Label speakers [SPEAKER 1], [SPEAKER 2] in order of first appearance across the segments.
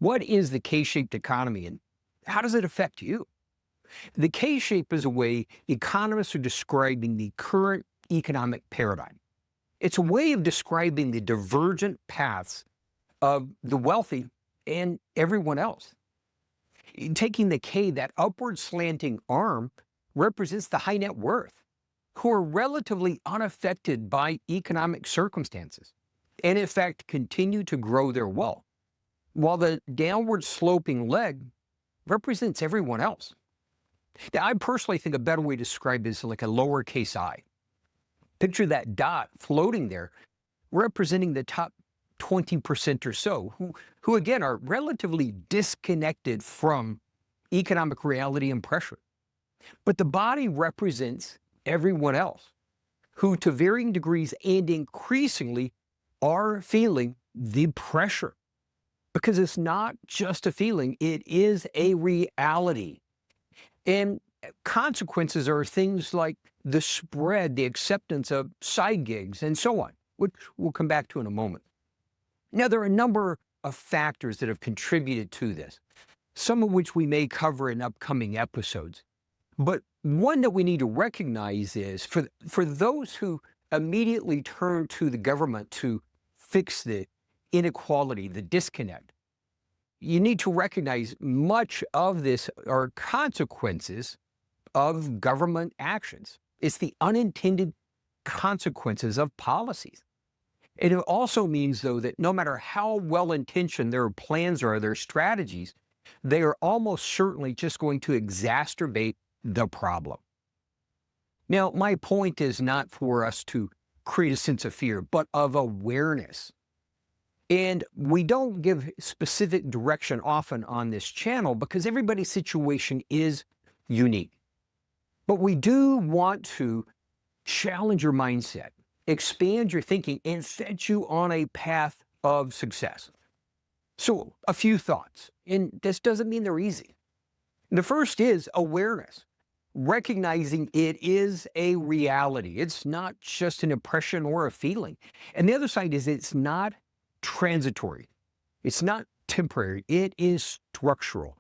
[SPEAKER 1] What is the K-shaped economy and how does it affect you? The K-shape is a way economists are describing the current economic paradigm. It's a way of describing the divergent paths of the wealthy and everyone else. Taking the K, that upward slanting arm represents the high net worth, who are relatively unaffected by economic circumstances, and in fact continue to grow their wealth, while the downward sloping leg represents everyone else. Now, I personally think a better way to describe this is like a lowercase I. Picture that dot floating there, representing the top 20% or so, who again are relatively disconnected from economic reality and pressure. But the body represents everyone else, who to varying degrees and increasingly are feeling the pressure. Because it's not just a feeling, it is a reality. And consequences are things like the spread, the acceptance of side gigs, and so on, which we'll come back to in a moment. Now, there are a number of factors that have contributed to this, some of which we may cover in upcoming episodes. But one that we need to recognize is for those who immediately turn to the government to fix the inequality, the disconnect, you need to recognize much of this are consequences of government actions. It's the unintended consequences of policies. It also means, though, that no matter how well-intentioned their plans are, their strategies, they are almost certainly just going to exacerbate the problem. Now, my point is not for us to create a sense of fear, but of awareness. And we don't give specific direction often on this channel because everybody's situation is unique. But we do want to challenge your mindset, expand your thinking, and set you on a path of success. So, a few thoughts, and this doesn't mean they're easy. The first is awareness, recognizing it is a reality. It's not just an impression or a feeling. And the other side is it's not transitory. It's not temporary. It is structural.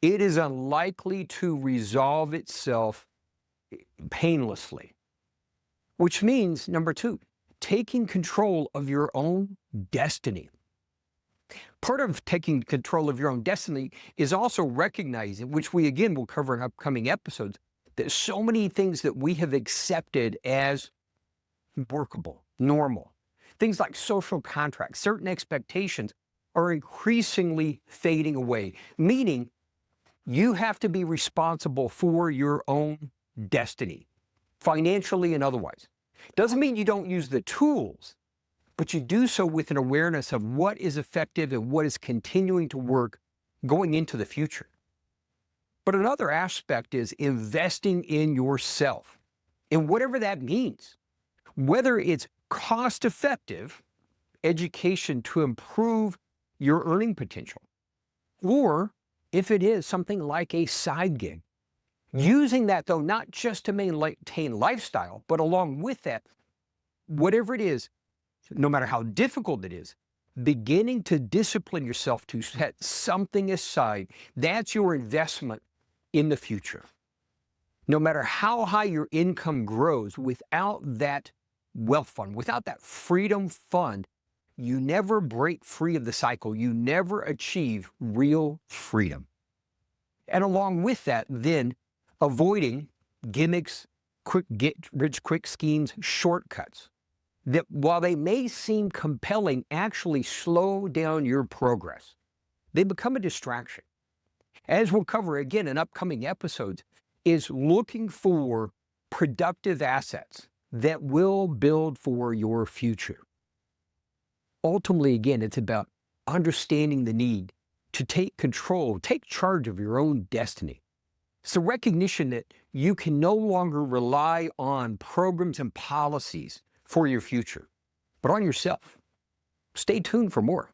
[SPEAKER 1] It is unlikely to resolve itself painlessly. Which means, number two, taking control of your own destiny. Part of taking control of your own destiny is also recognizing, which we again will cover in upcoming episodes, that so many things that we have accepted as workable, normal, things like social contracts, certain expectations are increasingly fading away, meaning you have to be responsible for your own destiny, financially and otherwise. Doesn't mean you don't use the tools, but you do so with an awareness of what is effective and what is continuing to work going into the future. But another aspect is investing in yourself, and whatever that means, whether it's cost-effective education to improve your earning potential, or if it is something like a side gig, using that, though, not just to maintain lifestyle, but along with that, whatever it is, no matter how difficult it is, beginning to discipline yourself to set something aside. That's your investment in the future. No matter how high your income grows, without that wealth fund, without that freedom fund, you never break free of the cycle. You never achieve real freedom. And along with that, then, avoiding gimmicks, quick get-rich-quick schemes, shortcuts, that while they may seem compelling, actually slow down your progress. They become a distraction. As we'll cover again in upcoming episodes, is looking for productive assets that will build for your future. Ultimately, again, it's about understanding the need to take control, take charge of your own destiny. It's the recognition that you can no longer rely on programs and policies for your future, but on yourself. Stay tuned for more.